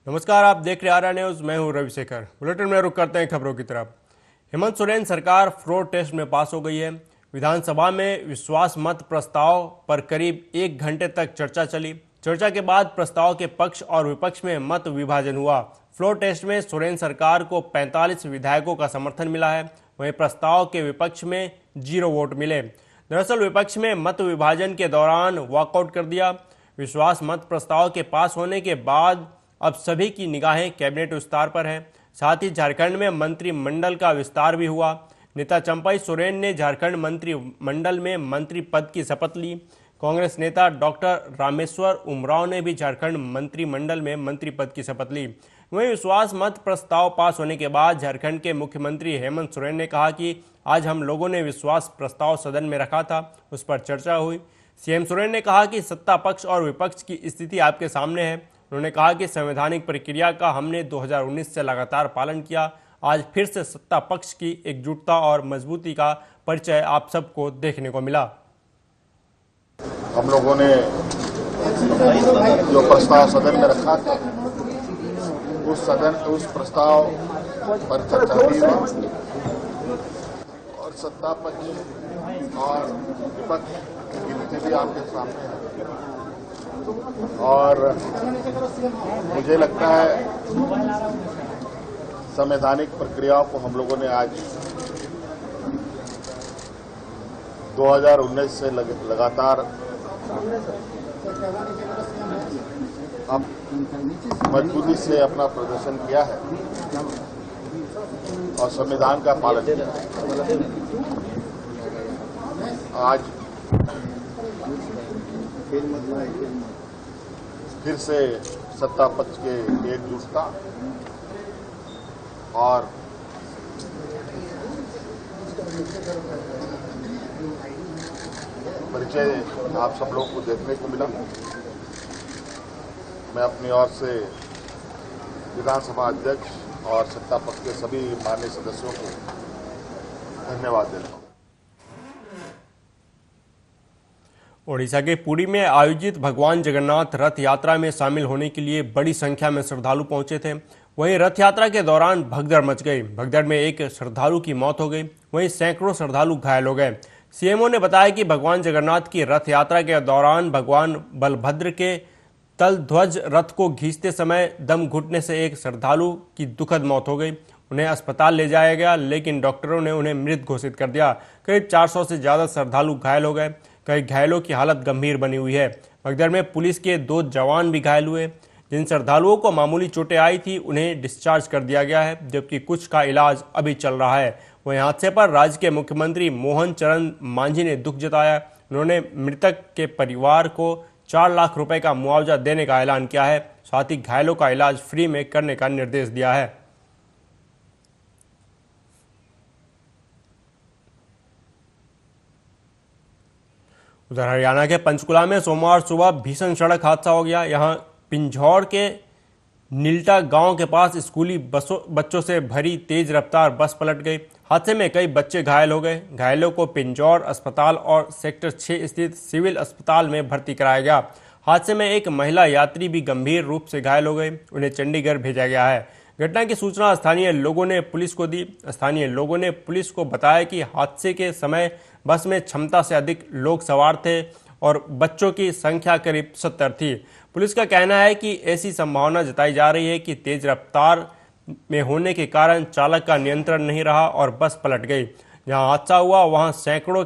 नमस्कार, आप देख रहे आरा न्यूज। मैं हूं रविशेखर। बुलेटिन में रुक करते हैं खबरों की तरफ। हेमंत सोरेन सरकार फ्लोर टेस्ट में पास हो गई है। विधानसभा में विश्वास मत प्रस्ताव पर करीब 1 घंटे तक चर्चा चली। चर्चा के बाद प्रस्ताव के पक्ष और विपक्ष में मत विभाजन हुआ। फ्लोर टेस्ट में सोरेन सरकार को 45 विधायकों का समर्थन मिला है। वहीं प्रस्ताव के विपक्ष में 0 वोट मिले। दरअसल विपक्ष में मत विभाजन के दौरान वॉकआउट कर दिया। विश्वास मत प्रस्ताव के पास होने के बाद अब सभी की निगाहें कैबिनेट विस्तार पर हैं। साथ ही झारखंड में मंत्रिमंडल का विस्तार भी हुआ। नेता चंपाई सोरेन ने झारखंड मंत्रिमंडल में मंत्री पद की शपथ ली। कांग्रेस नेता डॉक्टर रामेश्वर उमराव ने भी झारखंड मंत्रिमंडल में मंत्री पद की शपथ ली। वहीं विश्वास मत प्रस्ताव पास होने के बाद झारखंड के मुख्यमंत्री हेमंत सोरेन ने कहा कि आज हम लोगों ने विश्वास प्रस्ताव सदन में रखा था, उस पर चर्चा हुई। सीएम सोरेन ने कहा कि सत्ता पक्ष और विपक्ष की स्थिति आपके सामने है। उन्होंने कहा कि संवैधानिक प्रक्रिया का हमने 2019 से लगातार पालन किया। आज फिर से सत्ता पक्ष की एकजुटता और मजबूती का परिचय आप सबको देखने को मिला। हम लोगों ने जो प्रस्ताव सदन में रखा था, उस प्रस्ताव पर चर्चा हुई और सत्ता पक्ष और विपक्ष की गिनती भी आपके सामने है। और मुझे लगता है संवैधानिक प्रक्रियाओं को हम लोगों ने आज 2019 से लगातार अब मजबूती से अपना प्रदर्शन किया है और संविधान का पालन किया है। आज फिर से सत्ता पक्ष के एकजुटता और परिचय आप सब लोगों को देखने को मिला। मैं अपनी ओर से विधानसभा अध्यक्ष और सत्ता पक्ष के सभी माननीय सदस्यों को धन्यवाद देता हूं। ओडिशा के पुरी में आयोजित भगवान जगन्नाथ रथ यात्रा में शामिल होने के लिए बड़ी संख्या में श्रद्धालु पहुंचे थे। वहीं रथ यात्रा के दौरान भगदड़ मच गई। भगदड़ में एक श्रद्धालु की मौत हो गई। वहीं सैकड़ों श्रद्धालु घायल हो गए। सीएमओ ने बताया कि भगवान जगन्नाथ की रथ यात्रा के दौरान भगवान बलभद्र के तल ध्वज रथ को खींचते समय दम घुटने से एक श्रद्धालु की दुखद मौत हो गई। उन्हें अस्पताल ले जाया गया, लेकिन डॉक्टरों ने उन्हें मृत घोषित कर दिया। करीब 400 से ज्यादा श्रद्धालु घायल हो गए। कई घायलों की हालत गंभीर बनी हुई है। भगदड़ में पुलिस के 2 जवान भी घायल हुए। जिन श्रद्धालुओं को मामूली चोटें आई थी उन्हें डिस्चार्ज कर दिया गया है, जबकि कुछ का इलाज अभी चल रहा है। वहीं हादसे पर राज्य के मुख्यमंत्री मोहन चरण मांझी ने दुख जताया। उन्होंने मृतक के परिवार को 4 लाख रुपए का मुआवजा देने का ऐलान किया है। साथ ही घायलों का इलाज फ्री में करने का निर्देश दिया है। उधर हरियाणा के पंचकुला में सोमवार सुबह भीषण सड़क हादसा हो गया। यहां पिंजौर के नीलटा गांव के पास स्कूली बच्चों से भरी तेज रफ्तार बस पलट गई। हादसे में कई बच्चे घायल हो गए। घायलों को पिंजौर अस्पताल और सेक्टर 6 स्थित सिविल अस्पताल में भर्ती कराया गया। हादसे में एक महिला यात्री भी गंभीर रूप से घायल हो गई। उन्हें चंडीगढ़ भेजा गया है। घटना की सूचना स्थानीय लोगों ने पुलिस को दी। स्थानीय लोगों ने पुलिस को बताया कि हादसे के समय बस में क्षमता से अधिक लोग सवार थे और बच्चों की संख्या करीब 70 थी। पुलिस का कहना है कि ऐसी संभावना जताई जा रही है कि तेज रफ्तार में होने के कारण चालक का नियंत्रण नहीं रहा और बस पलट गई। जहां हादसा हुआ वहां सड़कों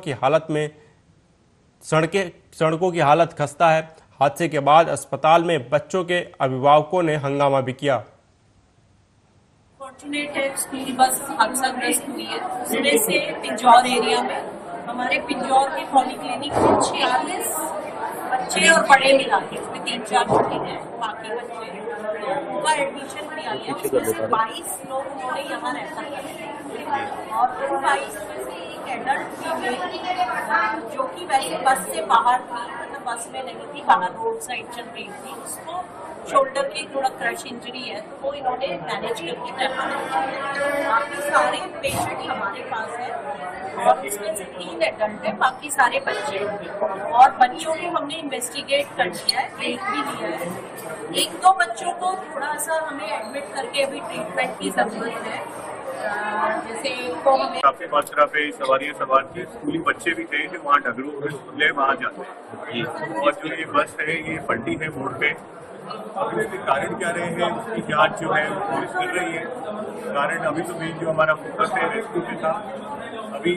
की हालत खस्ता है। हादसे के बाद अस्पताल में बच्चों के अभिभावकों ने हंगामा भी किया। फॉर्चुनेट है, स्कूल बस हादसाग्रस्त हुई है। उसमें से पिंजौर एरिया में हमारे पिंजौर के पॉलीक्लिनिक में 46 बच्चे और बड़े मिला के, उसमें 3-4 छोटे हैं, बाकी बच्चे उनका एडमिशन किया गया। उसमें से 22 लोग उन्होंने यहाँ रहकर और उन 22 में से एक एडल्ट फीमेल जो कि वैसे बस से बाहर थी, मतलब बस में नहीं थी, बाहर रोड साइड चल रही थी, उसको शोल्डर की थोड़ा क्रश इंजरी है, तो वो इन्होंने मैनेज करके करना है। बाकी सारे पेशेंट हमारे पास है और इसमें से 3 एडल्ट है, बाकी सारे बच्चे हैं। और बच्चों को हमने इन्वेस्टिगेट कर लिया है, ब्रेक भी लिया है। 1-2 बच्चों को थोड़ा सा हमें एडमिट करके अभी ट्रीटमेंट की जरूरत है। जैसे को हमें काफी मात्रा पे सवारियां सवार थी, स्कूली बच्चे भी थे जो वहाँ ढगरू में स्कूल है वहाँ जाते हैं। और जो ये बस है ये पलटी है मोड़ पे। अब इसके कारण क्या रहे हैं उसकी जांच जो है वो पुलिस कर रही है। कारण अभी तो मेन जो हमारा फोकस है रेस्क्यू पे था। अभी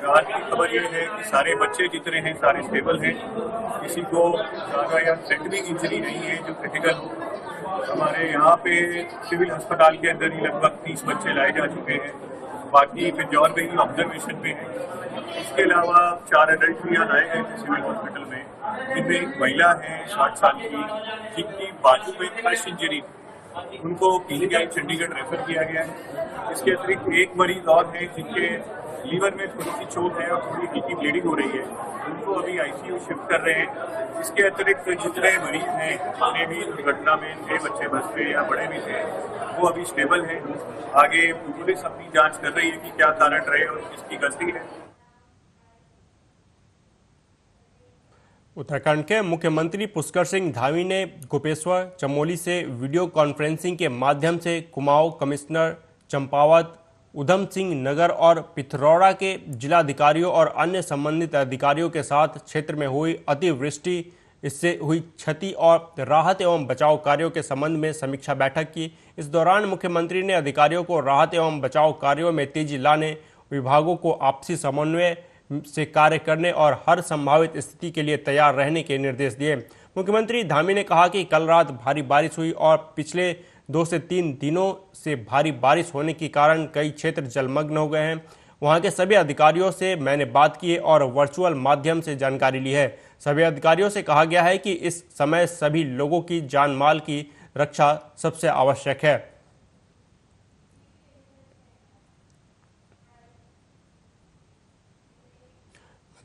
रात की खबर ये है कि सारे बच्चे जितने हैं सारे स्टेबल हैं, किसी को ज़्यादा या सेकंडरी इंजरी नहीं है जो क्रिटिकल हो। हमारे यहाँ पे सिविल अस्पताल के अंदर ही लगभग 30 बच्चे लाए जा चुके हैं, बाकी पिंजौर में ही ऑब्जर्वेशन में है। इसके अलावा 4 एडल्ट भी यहाँ लाए गए थे सिविल हॉस्पिटल में, जिनमें एक महिला है 60 साल की जिनकी बाजू में क्रश इंजरी, उनको पीजीआई चंडीगढ़ रेफर किया गया है। इसके अतिरिक्त एक मरीज और है जिनके लीवर में थोड़ी सी चोट है और थोड़ी हल्की ब्लीडिंग हो रही है, उनको अभी आईसीयू शिफ्ट कर रहे हैं। इसके अतिरिक्त जितने मरीज हैं जितने भी दुर्घटना में थे, बच्चे बस पे या बड़े भी थे, वो अभी स्टेबल हैं। आगे पुलिस अपनी जांच कर रही है कि क्या कारण रहे और किसकी गलती है। उत्तराखंड के मुख्यमंत्री पुष्कर सिंह धामी ने गोपेश्वर चमोली से वीडियो कॉन्फ्रेंसिंग के माध्यम से कुमाऊं कमिश्नर चंपावत, उधम सिंह नगर और पिथौरागढ़ के जिलाधिकारियों और अन्य संबंधित अधिकारियों के साथ क्षेत्र में हुई अतिवृष्टि, इससे हुई क्षति और राहत एवं बचाव कार्यों के संबंध में समीक्षा बैठक की। इस दौरान मुख्यमंत्री ने अधिकारियों को राहत एवं बचाव कार्यों में तेजी लाने, विभागों को आपसी समन्वय से कार्य करने और हर संभावित स्थिति के लिए तैयार रहने के निर्देश दिए। मुख्यमंत्री धामी ने कहा कि कल रात भारी बारिश हुई और पिछले 2 से 3 दिनों से भारी बारिश होने के कारण कई क्षेत्र जलमग्न हो गए हैं। वहां के सभी अधिकारियों से मैंने बात की और वर्चुअल माध्यम से जानकारी ली है। सभी अधिकारियों से कहा गया है कि इस समय सभी लोगों की जान माल की रक्षा सबसे आवश्यक है।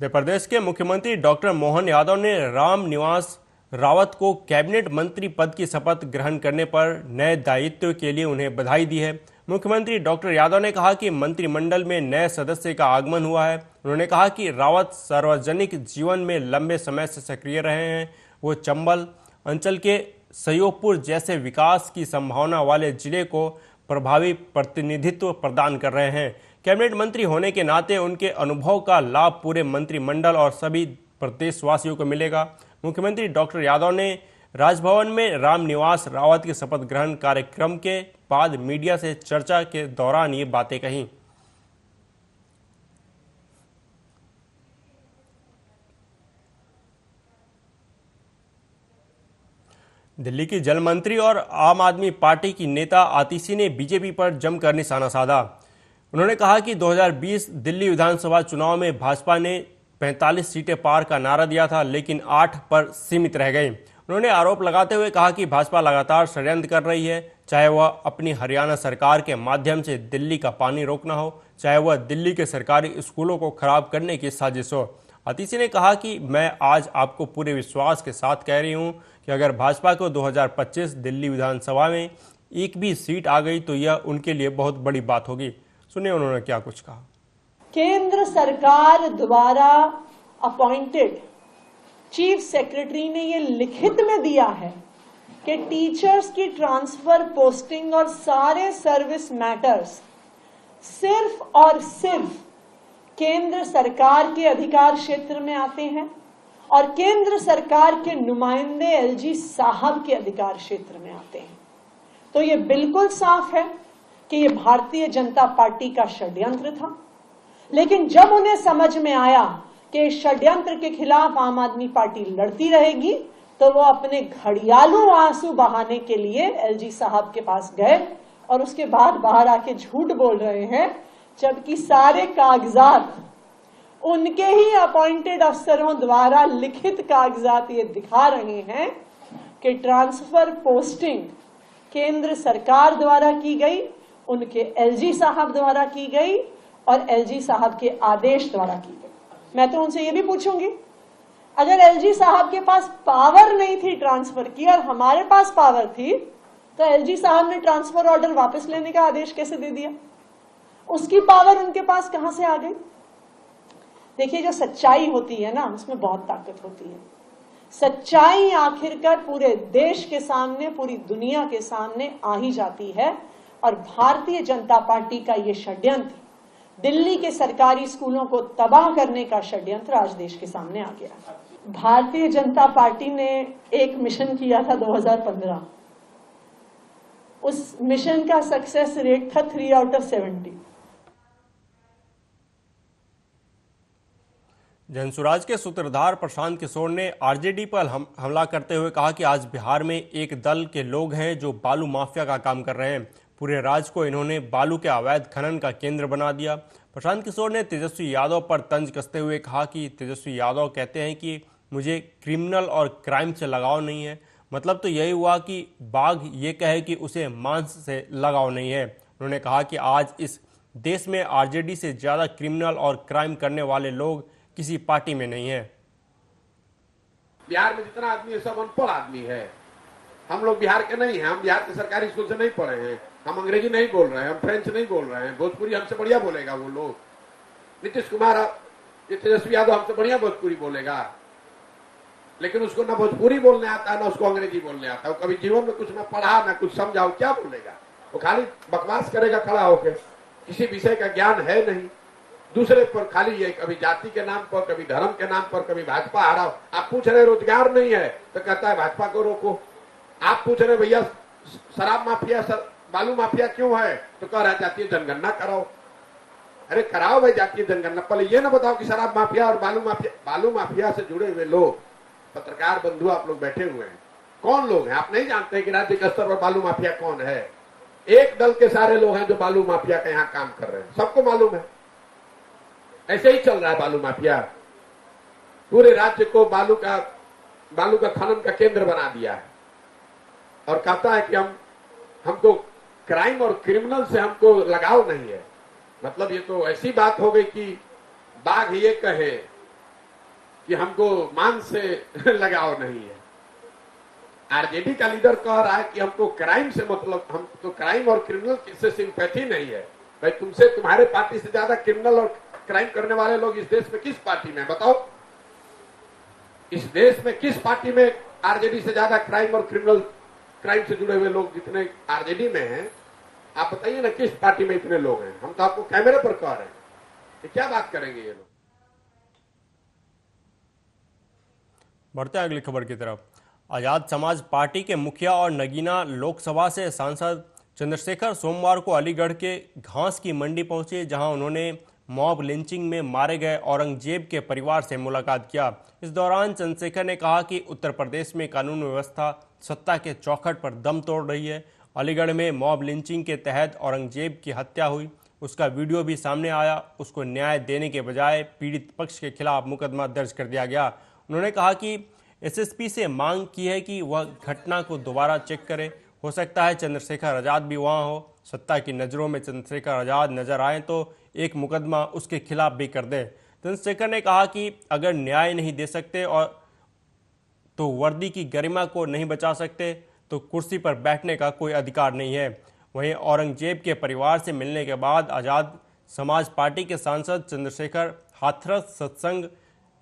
मध्य प्रदेश के मुख्यमंत्री डॉक्टर मोहन यादव ने राम निवास रावत को कैबिनेट मंत्री पद की शपथ ग्रहण करने पर नए दायित्व के लिए उन्हें बधाई दी है। मुख्यमंत्री डॉक्टर यादव ने कहा कि मंत्रिमंडल में नए सदस्य का आगमन हुआ है। उन्होंने कहा कि रावत सार्वजनिक जीवन में लंबे समय से सक्रिय रहे हैं। वो चंबल अंचल के सयोपुर जैसे विकास की संभावना वाले जिले को प्रभावी प्रतिनिधित्व प्रदान कर रहे हैं। कैबिनेट मंत्री होने के नाते उनके अनुभव का लाभ पूरे मंत्रिमंडल और सभी प्रदेशवासियों को मिलेगा। मुख्यमंत्री डॉक्टर यादव ने राजभवन में राम निवास रावत के शपथ ग्रहण कार्यक्रम के बाद मीडिया से चर्चा के दौरान ये बातें कही। दिल्ली की जल मंत्री और आम आदमी पार्टी की नेता आतिशी ने बीजेपी पर जमकर निशाना साधा। उन्होंने कहा कि 2020 दिल्ली विधानसभा चुनाव में भाजपा ने 45 सीटें पार का नारा दिया था, लेकिन 8 पर सीमित रह गई। उन्होंने आरोप लगाते हुए कहा कि भाजपा लगातार षड्यंत्र कर रही है, चाहे वह अपनी हरियाणा सरकार के माध्यम से दिल्ली का पानी रोकना हो, चाहे वह दिल्ली के सरकारी स्कूलों को खराब करने की साजिश हो। आतिशी ने कहा कि मैं आज आपको पूरे विश्वास के साथ कह रही हूं कि अगर भाजपा को 2025 दिल्ली विधानसभा में एक भी सीट आ गई तो यह उनके लिए बहुत बड़ी बात होगी। सुनिए उन्होंने क्या कुछ कहा। केंद्र सरकार द्वारा अपॉइंटेड चीफ सेक्रेटरी ने ये लिखित में दिया है कि टीचर्स की ट्रांसफर, पोस्टिंग और सारे सर्विस मैटर्स सिर्फ और सिर्फ केंद्र सरकार के अधिकार क्षेत्र में आते हैं और केंद्र सरकार के नुमाइंदे एलजी साहब के अधिकार क्षेत्र में आते हैं। तो ये बिल्कुल साफ है कि ये भारतीय जनता पार्टी का षड्यंत्र था, लेकिन जब उन्हें समझ में आया कि षड्यंत्र के खिलाफ आम आदमी पार्टी लड़ती रहेगी, तो वो अपने घड़ियालू आंसू बहाने के लिए एलजी साहब के पास गए और उसके बाद बाहर आके झूठ बोल रहे हैं, जबकि सारे कागजात उनके ही अपॉइंटेड अफसरों द्वारा लिखित कागजात ये दिखा रहे हैं कि ट्रांसफर पोस्टिंग केंद्र सरकार द्वारा की गई, उनके एलजी साहब द्वारा की गई और एलजी साहब के आदेश द्वारा की गई। मैं तो उनसे ये भी पूछूंगी, अगर एलजी साहब के पास पावर नहीं थी ट्रांसफर की और हमारे पास पावर थी, तो एलजी साहब ने ट्रांसफर ऑर्डर वापस लेने का आदेश कैसे दे दिया? उसकी पावर उनके पास कहां से आ गई? देखिए, जो सच्चाई होती है ना, उसमें बहुत ताकत होती है। सच्चाई आखिरकार पूरे देश के सामने, पूरी दुनिया के सामने आ ही जाती है। और भारतीय जनता पार्टी का ये षड्यंत्र, दिल्ली के सरकारी स्कूलों को तबाह करने का षड्यंत्र, आज देश के सामने आ गया। भारतीय जनता पार्टी ने एक मिशन किया था 2015। उस मिशन का सक्सेस रेट था 3 आउट ऑफ 70। जनसुराज के सूत्रधार प्रशांत किशोर ने आरजेडी पर हमला करते हुए कहा कि आज बिहार में एक दल के लोग हैं जो बालू माफिया का काम कर रहे हैं। पूरे राज्य को इन्होंने बालू के अवैध खनन का केंद्र बना दिया। प्रशांत किशोर ने तेजस्वी यादव पर तंज कसते हुए कहा कि तेजस्वी यादव कहते हैं कि मुझे क्रिमिनल और क्राइम से लगाव नहीं है। मतलब तो यही हुआ कि बाघ ये कहे कि उसे मांस से लगाव नहीं है। उन्होंने कहा कि आज इस देश में आरजेडी से ज़्यादा क्रिमिनल और क्राइम करने वाले लोग किसी पार्टी में नहीं है। बिहार में जितना आदमी है सब अनपढ़ आदमी है। हम लोग बिहार के नहीं हैं, हम बिहार के सरकारी स्कूल से नहीं पढ़े हैं, हम अंग्रेजी नहीं बोल रहे हैं, हम फ्रेंच नहीं बोल रहे हैं, भोजपुरी हमसे बढ़िया बोलेगा वो लोग। नीतीश कुमार, ये तेजस्वी यादव हमसे बढ़िया भोजपुरी बोलेगा, लेकिन उसको ना भोजपुरी बोलने आता है ना उसको अंग्रेजी बोलने आता है। वो कभी जीवन में कुछ ना पढ़ा ना कुछ समझा, क्या बोलेगा? वो खाली बकवास करेगा खड़ा होकर, किसी विषय का ज्ञान है नहीं। दूसरे पर खाली ये कभी जाति के नाम पर, कभी धर्म के नाम पर, कभी भाजपा आ रहा। आप पूछ रहे रोजगार नहीं है तो कहता है भाजपा को रोको। आप पूछ रहे भैया शराब माफिया, बालू माफिया क्यों है, तो कह रहा है जातीय जनगणना कराओ। अरे कराओ भाई जातीय जनगणना, पहले ये ना बताओ कि शराब माफिया और बालू माफिया से जुड़े हुए लोग, पत्रकार बंधु आप लोग बैठे हुए हैं, कौन लोग हैं? आप नहीं जानते कि राज्य के स्तर पर बालू माफिया कौन है? एक दल के सारे लोग हैं जो बालू माफिया का यहाँ काम कर रहे हैं, सबको मालूम है। ऐसे ही चल रहा है बालू माफिया। पूरे राज्य को बालू का खनन का केंद्र बना दिया है और कहता है कि हमको क्राइम और क्रिमिनल से हमको लगाव नहीं है। मतलब ये तो ऐसी बात हो गई कि बाघ ये कहे कि हमको मांस से लगाव नहीं है। आरजेडी का लीडर कह रहा है कि हमको क्राइम से मतलब, हम तो क्राइम और क्रिमिनल से सिंपैथी नहीं है। भाई तुमसे, तुम्हारे पार्टी से ज्यादा क्रिमिनल और क्राइम करने वाले लोग इस देश में किस पार्टी में, बताओ? इस देश में किस पार्टी में आरजेडी से ज्यादा क्राइम और क्राइम से जुड़े हुए लोग जितने आरजेडी में हैं, आप बताइए ना किस पार्टी में इतने लोग हैं? हम तो आपको कैमरे पर कह रहे हैं कि क्या बात करेंगे ये लोग। बढ़ते हैं अगली खबर की तरफ। आजाद समाज पार्टी के मुखिया और नगीना लोकसभा से सांसद चंद्रशेखर सोमवार को अलीगढ़ के घास की मंडी पहुंचे, जहां उन्होंने मॉब लिंचिंग में मारे गए औरंगजेब के परिवार से मुलाकात किया। इस दौरान चंद्रशेखर ने कहा कि उत्तर प्रदेश में कानून व्यवस्था सत्ता के चौखट पर दम तोड़ रही है। अलीगढ़ में मॉब लिंचिंग के तहत औरंगजेब की हत्या हुई, उसका वीडियो भी सामने आया। उसको न्याय देने के बजाय पीड़ित पक्ष के खिलाफ मुकदमा दर्ज कर दिया गया। उन्होंने कहा कि एसएसपी से मांग की है कि वह घटना को दोबारा चेक करे। हो सकता है चंद्रशेखर आजाद भी वहां हो। सत्ता की नज़रों में चंद्रशेखर आजाद नजर आए तो एक मुकदमा उसके खिलाफ भी कर दें। चंद्रशेखर ने कहा कि अगर न्याय नहीं दे सकते और तो वर्दी की गरिमा को नहीं बचा सकते तो कुर्सी पर बैठने का कोई अधिकार नहीं है। वहीं औरंगजेब के परिवार से मिलने के बाद आजाद समाज पार्टी के सांसद चंद्रशेखर हाथरस सत्संग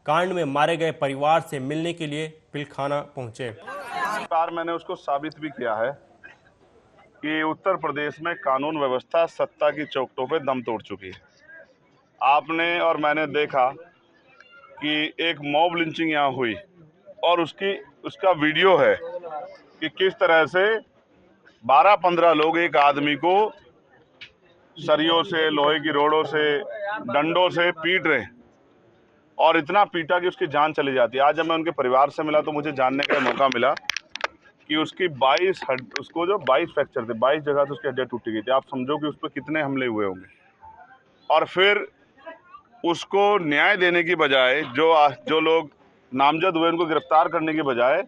कांड में मारे गए परिवार से मिलने के लिए पिलखाना पहुंचे। बार मैंने उसको साबित भी किया है कि उत्तर प्रदेश में कानून व्यवस्था सत्ता की चौखटों पे दम तोड़ चुकी है। आपने और मैंने देखा कि एक मॉब लिंचिंग यहाँ हुई और उसका वीडियो है कि किस तरह से 12-15 लोग एक आदमी को सरियों से, लोहे की रोड़ों से, डंडों से पीट रहे हैं और इतना पीटा कि उसकी जान चली जाती है। आज जब मैं उनके परिवार से मिला तो मुझे जानने का मौका मिला कि उसकी 22 फ्रैक्चर थे, 22 जगह से उसकी हड्डियां टूटी गई थी। आप समझो कि उस पर कितने हमले हुए होंगे। और फिर उसको न्याय देने की बजाय जो लोग नामजद हुए उनको गिरफ्तार करने की बजाय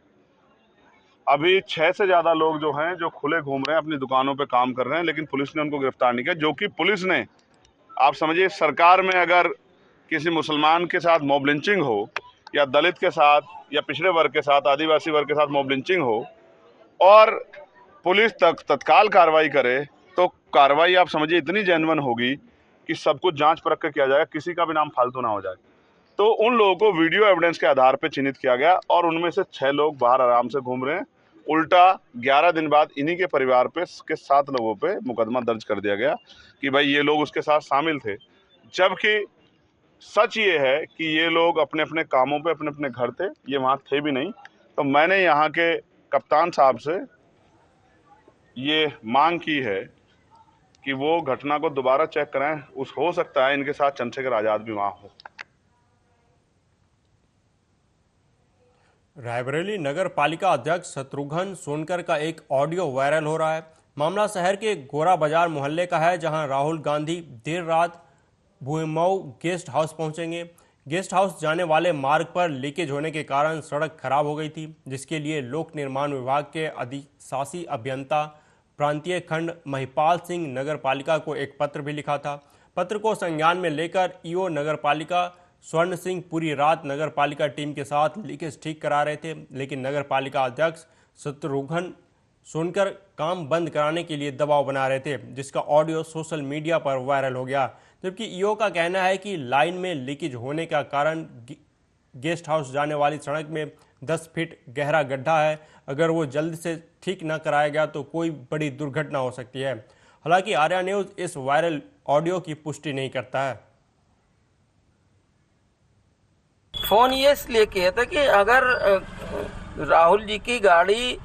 अभी 6 से ज़्यादा लोग जो हैं जो खुले घूम रहे हैं, अपनी दुकानों पे काम कर रहे हैं, लेकिन पुलिस ने उनको गिरफ्तार नहीं किया। जो कि पुलिस ने, आप समझिए, सरकार में अगर किसी मुसलमान के साथ मॉब लिंचिंग हो या दलित के साथ या पिछड़े वर्ग के साथ, आदिवासी वर्ग के साथ मॉब लिंचिंग हो और पुलिस तत्काल कार्रवाई करे, तो कार्रवाई आप समझिए इतनी जेन्युइन होगी कि सब कुछ जांच परख कर किया जाएगा, किसी का भी नाम फालतू ना हो जाए। तो उन लोगों को वीडियो एविडेंस के आधार पर चिन्हित किया गया और उनमें से 6 लोग बाहर आराम से घूम रहे हैं। उल्टा 11 दिन बाद इन्हीं के परिवार पे के 7 लोगों पे मुकदमा दर्ज कर दिया गया कि भाई ये लोग उसके साथ शामिल थे, जबकि सच ये है कि ये लोग अपने अपने कामों पे अपने अपने घर थे, ये वहाँ थे भी नहीं। तो मैंने यहाँ के कप्तान साहब से ये मांग की है कि वो घटना को दोबारा चेक कराएं। हो सकता है इनके साथ चंद्रशेखर आजाद भी वहाँ हो। रायबरेली नगर पालिका अध्यक्ष शत्रुघ्न सोनकर का एक ऑडियो वायरल हो रहा है। मामला शहर के गोरा बाजार मोहल्ले का है, जहां राहुल गांधी देर रात भूमऊ गेस्ट हाउस पहुंचेंगे। गेस्ट हाउस जाने वाले मार्ग पर लीकेज होने के कारण सड़क खराब हो गई थी, जिसके लिए लोक निर्माण विभाग के अधिशासी अभियंता प्रांतीय खंड महिपाल सिंह नगर पालिका को एक पत्र भी लिखा था। पत्र को संज्ञान में लेकर ईओ नगर पालिका स्वर्ण सिंह पूरी रात नगर पालिका टीम के साथ लीकेज ठीक करा रहे थे, लेकिन नगर पालिका अध्यक्ष शत्रुघ्न सोनकर काम बंद कराने के लिए दबाव बना रहे थे, जिसका ऑडियो सोशल मीडिया पर वायरल हो गया। जबकि ईओ का कहना है कि लाइन में लीकेज होने का कारण गेस्ट हाउस जाने वाली सड़क में 10 फीट गहरा गड्ढा है। अगर वो जल्द से ठीक न कराया गया तो कोई बड़ी दुर्घटना हो सकती है। हालांकि आर्या न्यूज इस वायरल ऑडियो की पुष्टि नहीं करता है। फोन ये इसलिए किया था कि अगर राहुल जी की गाड़ी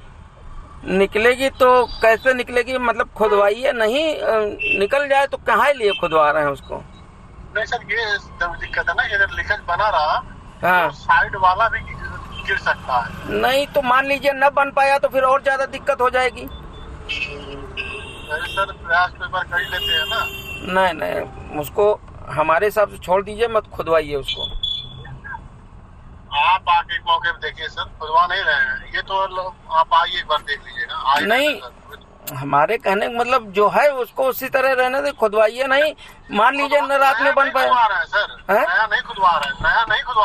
निकलेगी तो कैसे निकलेगी, मतलब खुदवाइए, नहीं निकल जाए तो कहाँ लिए खुदवा रहे हैं उसको। नहीं सर, ये दिक्कत है ना, अगर लीकेज बना रहा हाँ, तो साइड वाला भी गिर सकता है। नहीं तो मान लीजिए न बन पाया तो फिर और ज्यादा दिक्कत हो जाएगी। सर प्रयास तो एक बार कर ही लेते हैं ना। नहीं उसको हमारे हिसाब से छोड़ दीजिए, मत खुदवाइए उसको। आप आके एक मौके पे देखिए सर, खुदवा नहीं रहे हैं ये तो, आप आइए एक बार देख लीजिएगा। नहीं, हमारे कहने का मतलब जो है उसको उसी तरह रहने दे, खुदवाइए नहीं। मान लीजिए न रात में बन पाए सर, नया नहीं खुदवा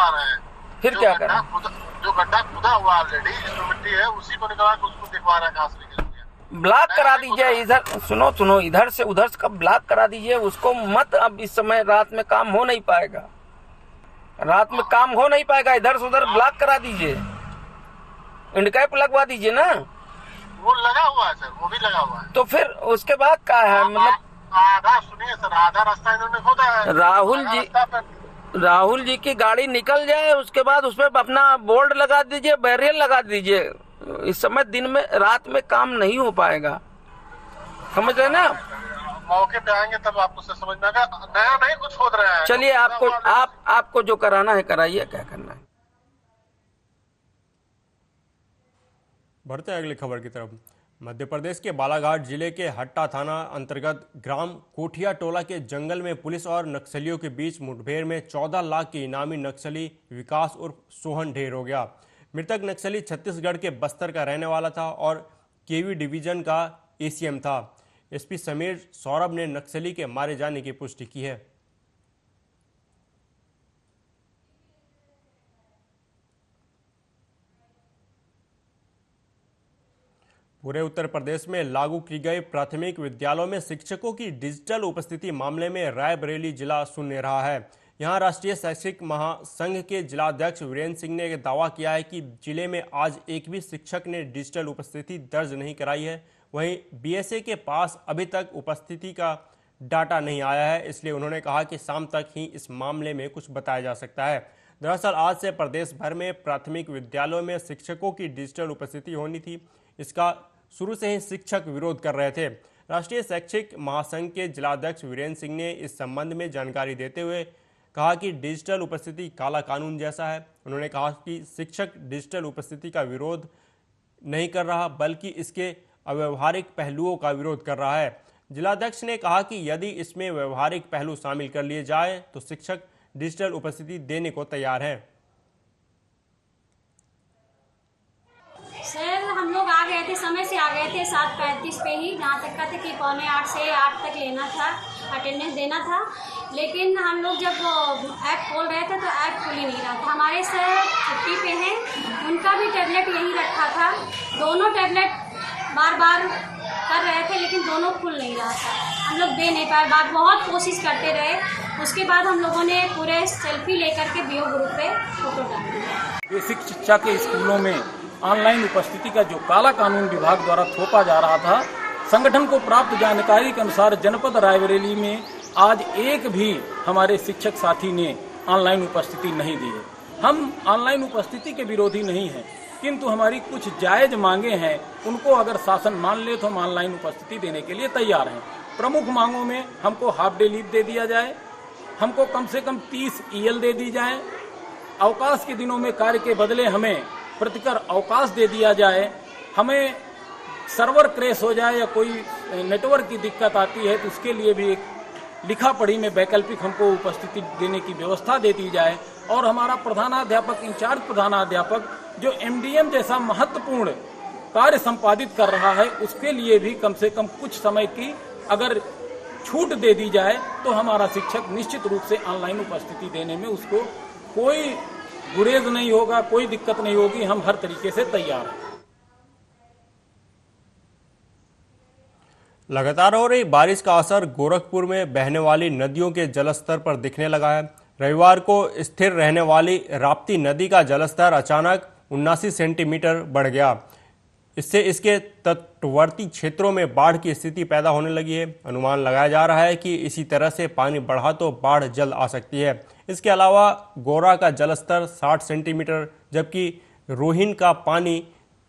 रहे हैं। फिर क्या करें? जो गड्ढा खुदा हुआ ऑलरेडी, जिसमें मिट्टी है उसी को निकलवा के उसको दिखवा रहे हैं कहाँ से निकल गया। ब्लॉक करा दीजिए इधर, सुनो इधर से उधर का ब्लॉक करा दीजिए उसको मत। अब इस समय रात में काम हो नहीं पाएगा, इधर से उधर ब्लॉक करा दीजिए, इंडिकेटर लगवा दीजिए ना। वो लगा हुआ है सर, वो भी लगा हुआ है। तो फिर उसके बाद क्या है, मतलब आधा सुनिए सर, आधा रास्ता इन्होंने खोदा है। राहुल जी की गाड़ी निकल जाए उसके बाद उस पर अपना बोर्ड लगा दीजिए, बैरियर लगा दीजिए। इस समय दिन में रात में काम नहीं हो पाएगा, समझ रहे ना। मौके पे आएंगे तब आपको समझ में आएगा, नया नहीं कुछ खोद रहे हैं। चलिए आपको जो कराना है कराइए, क्या करना है। बढ़ते हैं अगली खबर की तरफ। मध्य प्रदेश के बालाघाट जिले के हट्टा थाना अंतर्गत ग्राम कोठिया टोला के जंगल में पुलिस और नक्सलियों के बीच मुठभेड़ में 14 लाख के इनामी नक्सली विकास उर्फ सोहन ढेर हो गया। मृतक नक्सली छत्तीसगढ़ के बस्तर का रहने वाला था और केवी डिवीजन का एसीएम था। एसपी समीर सौरभ ने नक्सली के मारे जाने की पुष्टि की है। पूरे उत्तर प्रदेश में लागू की गई प्राथमिक विद्यालयों में शिक्षकों की डिजिटल उपस्थिति मामले में रायबरेली जिला शून्य रहा है। यहां राष्ट्रीय शैक्षिक महासंघ के जिलाध्यक्ष वीरेंद्र सिंह ने दावा किया है कि जिले में आज एक भी शिक्षक ने डिजिटल उपस्थिति दर्ज नहीं कराई है। वहीं बीएसए के पास अभी तक उपस्थिति का डाटा नहीं आया है, इसलिए उन्होंने कहा कि शाम तक ही इस मामले में कुछ बताया जा सकता है। दरअसल आज से प्रदेश भर में प्राथमिक विद्यालयों में शिक्षकों की डिजिटल उपस्थिति होनी थी। इसका शुरू से ही शिक्षक विरोध कर रहे थे। राष्ट्रीय शैक्षिक महासंघ के जिलाध्यक्ष वीरेंद्र सिंह ने इस संबंध में जानकारी देते हुए कहा कि डिजिटल उपस्थिति काला कानून जैसा है। उन्होंने कहा कि शिक्षक डिजिटल उपस्थिति का विरोध नहीं कर रहा, बल्कि इसके अव्यवहारिक पहलुओं का विरोध कर रहा है। जिलाध्यक्ष ने कहा कि यदि इसमें व्यवहारिक पहलू शामिल कर लिए जाए तो शिक्षक डिजिटल उपस्थिति देने को तैयार है। सर हम लोग आ गए थे समय से, आ गए थे 7:35 पे ही, जहाँ तक का था कि 7:45 से 8 तक लेना था, अटेंडेंस देना था। लेकिन हम लोग जब ऐप खोल रहे थे तो ऐप खुल ही नहीं रहा था। हमारे सर छुट्टी पे हैं, उनका भी टैबलेट यहीं रखा था, दोनों टैबलेट बार बार कर रहे थे लेकिन दोनों खुल नहीं रहा था, हम लोग दे नहीं पाए। बात बहुत कोशिश करते रहे, उसके बाद हम लोगों ने पूरे सेल्फी लेकर के बीओ ग्रुप पे फोटो डाल दिया। बेसिक शिक्षा के स्कूलों में ऑनलाइन उपस्थिति का जो काला कानून विभाग द्वारा थोपा जा रहा था, संगठन को प्राप्त जानकारी के अनुसार जनपद रायबरेली में आज एक भी हमारे शिक्षक साथी ने ऑनलाइन उपस्थिति नहीं दी है। हम ऑनलाइन उपस्थिति के विरोधी नहीं हैं, किंतु हमारी कुछ जायज मांगे हैं, उनको अगर शासन मान ले तो हम ऑनलाइन उपस्थिति देने के लिए तैयार हैं। प्रमुख मांगों में हमको हाफ डे लीव दे दिया जाए, हमको कम से कम 30 EL दे दी जाए, अवकाश के दिनों में कार्य के बदले हमें प्रतिकर अवकाश दे दिया जाए, हमें सर्वर क्रैश हो जाए या कोई नेटवर्क की दिक्कत आती है तो उसके लिए भी एक लिखा पढ़ी में वैकल्पिक हमको उपस्थिति देने की व्यवस्था दे दी जाए। और हमारा प्रधानाध्यापक, इंचार्ज प्रधानाध्यापक जो MDM जैसा महत्वपूर्ण कार्य संपादित कर रहा है, उसके लिए भी कम से कम कुछ समय की अगर छूट दे दी जाए तो हमारा शिक्षक निश्चित रूप से ऑनलाइन उपस्थिति देने में उसको कोई गुरेज नहीं होगा, कोई दिक्कत नहीं होगी। हम हर तरीके से तैयार हैं। लगातार हो रही बारिश का असर गोरखपुर में बहने वाली नदियों के जलस्तर पर दिखने लगा है। रविवार को स्थिर रहने वाली राप्ती नदी का जलस्तर अचानक 79 सेंटीमीटर बढ़ गया। इससे इसके तटवर्ती क्षेत्रों में बाढ़ की स्थिति पैदा होने लगी है। अनुमान लगाया जा रहा है कि इसी तरह से पानी बढ़ा तो बाढ़ जल्द आ सकती है। इसके अलावा गोरा का जलस्तर 60 सेंटीमीटर जबकि रोहिन का पानी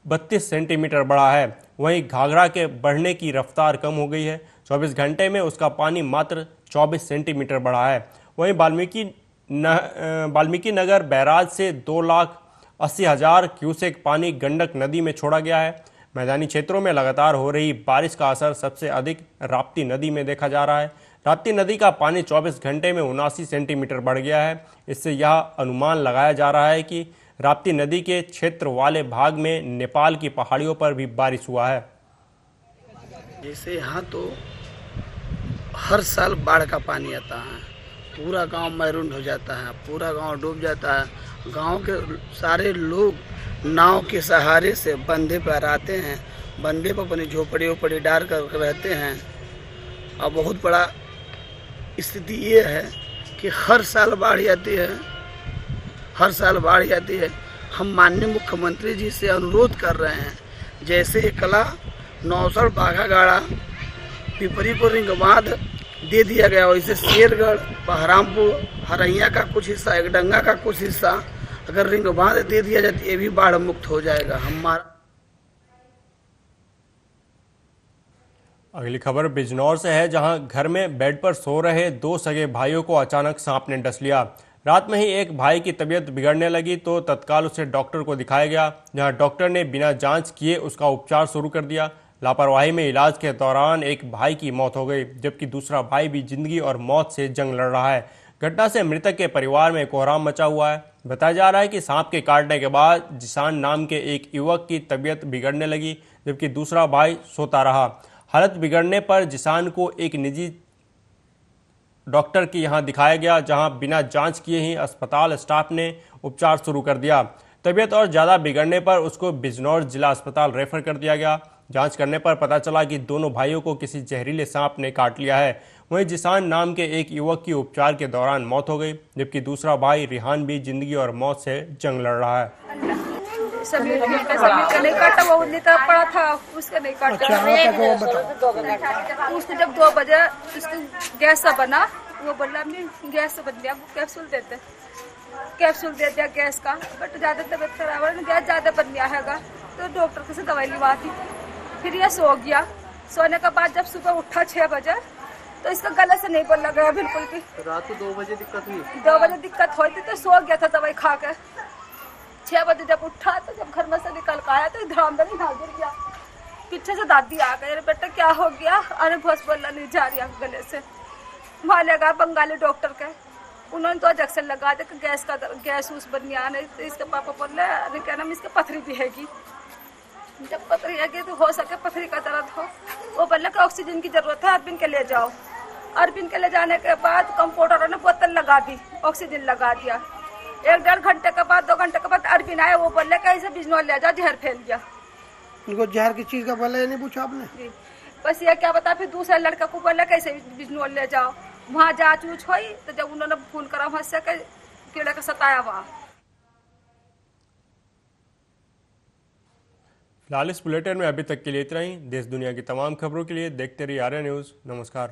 32 सेंटीमीटर बढ़ा है। वहीं घाघरा के बढ़ने की रफ्तार कम हो गई है, 24 घंटे में उसका पानी मात्र 24 सेंटीमीटर बढ़ा है। वहीं वाल्मीकि नगर बैराज से 2,80,000 क्यूसेक पानी गंडक नदी में छोड़ा गया है। मैदानी क्षेत्रों में लगातार हो रही बारिश का असर सबसे अधिक राप्ती नदी में देखा जा रहा है। राप्ती नदी का पानी 24 घंटे में 79 सेंटीमीटर बढ़ गया है। इससे यह अनुमान लगाया जा रहा है कि राप्ती नदी के क्षेत्र वाले भाग में नेपाल की पहाड़ियों पर भी बारिश हुआ है। जैसे यहाँ तो हर साल बाढ़ का पानी आता है, पूरा गांव मैरून हो जाता है, पूरा गांव डूब जाता है। गांव के सारे लोग नाव के सहारे से बंधे पर आते हैं, बंधे पर अपनी झोपड़ी वोपड़ी डाल कर रहते हैं। और बहुत बड़ा स्थिति ये है कि हर साल बाढ़ आती है, हर साल बाढ़ आती है। हम माननीय मुख्यमंत्री जी से अनुरोध कर रहे हैं, जैसे कला नौसड़ बाघागाड़ा पिपरी को रिंग बांध दे दिया गया, वैसे शेरगढ़ बहरामपुर हरैया का कुछ हिस्सा, एकदंगा का कुछ हिस्सा अगर रिंग बांध दे दिया जाए तो ये भी बाढ़ मुक्त हो जाएगा हमारा। अगली खबर बिजनौर से है, जहां घर में बेड पर सो रहे 2 सगे भाइयों को अचानक सांप ने डस लिया। रात में ही एक भाई की तबीयत बिगड़ने लगी तो तत्काल उसे डॉक्टर को दिखाया गया, जहां डॉक्टर ने बिना जांच किए उसका उपचार शुरू कर दिया। लापरवाही में इलाज के दौरान एक भाई की मौत हो गई, जबकि दूसरा भाई भी जिंदगी और मौत से जंग लड़ रहा है। घटना से मृतक के परिवार में कोहराम मचा हुआ है। बताया जा रहा है कि सांप के काटने के बाद जिसान नाम के एक युवक की तबीयत बिगड़ने लगी, जबकि दूसरा भाई सोता रहा। हालत बिगड़ने पर जिसान को एक निजी डॉक्टर के यहां दिखाया गया, जहां बिना जांच किए ही अस्पताल स्टाफ ने उपचार शुरू कर दिया। तबीयत और ज़्यादा बिगड़ने पर उसको बिजनौर जिला अस्पताल रेफर कर दिया गया। जांच करने पर पता चला कि दोनों भाइयों को किसी जहरीले सांप ने काट लिया है। वहीं जिसान नाम के एक युवक की उपचार के दौरान मौत हो गई, जबकि दूसरा भाई रिहान भी जिंदगी और मौत से जंग लड़ रहा है। समीर का नहीं काटा, वो निकल पड़ा था, उसका नहीं काटा। उसको जब 2 बजे उसको गैस सा बना, वो बोला मैं गैस से बन गया, कैप्सूल देते, कैप्सूल दे दिया गैस का। बट ज्यादा तबीयत खराब है, गैस ज्यादा बन गया है, तो डॉक्टर से दवाई लिवा दी। फिर ये सो गया। सोने के बाद जब सुबह उठा 6 बजे तो इसका गले से नहीं बोल लगा बिल्कुल भी। रात को 2 बजे दिक्कत हुई, 2 बजे दिक्कत हुई थी तो सो गया था दवाई खा के। 6 बजे जब उठा तो जब घर में से निकल कर आया तो धड़ाम गिर गया। पीछे से दादी आ गई, अरे बेटा क्या हो गया? अरे बस बोलना नहीं जा रही गले से। वहाँ लगा बंगाली डॉक्टर के, उन्होंने 2 इंजेक्शन लगा दे कि गैस उस बन गया। नहीं तो इसके पापा बोल रहे क्या नाम इसके पथरी भी हैगी। जब पथरी है कि तो हो सके पथरी का दर्द हो, वो बोले कि ऑक्सीजन की जरूरत है, अरबिन के ले जाओ। अरबिन के ले जाने के बाद कंपाउंडर ने बोतल लगा दी, ऑक्सीजन लगा दिया। 1-1.5 घंटे के बाद 2 घंटे के बाद अरबिन आया, वो बोले कि ऐसे बिजनौर ले जाओ, जहर फैल गया। उनको जहर की चीज का बोला नहीं पूछा आपने? बस ये क्या बता, फिर दूसरे लड़का को बोला कैसे बिजनौर ले जाओ। वहाँ जांच ऊँच हुई तो जब उन्होंने फोन करा वहाँ से कीड़े का सताया वहाँ। फिलहाल इस बुलेटिन में अभी तक के लिए इतना ही। देश दुनिया की तमाम खबरों के लिए देखते रहिए आर्या न्यूज़। नमस्कार।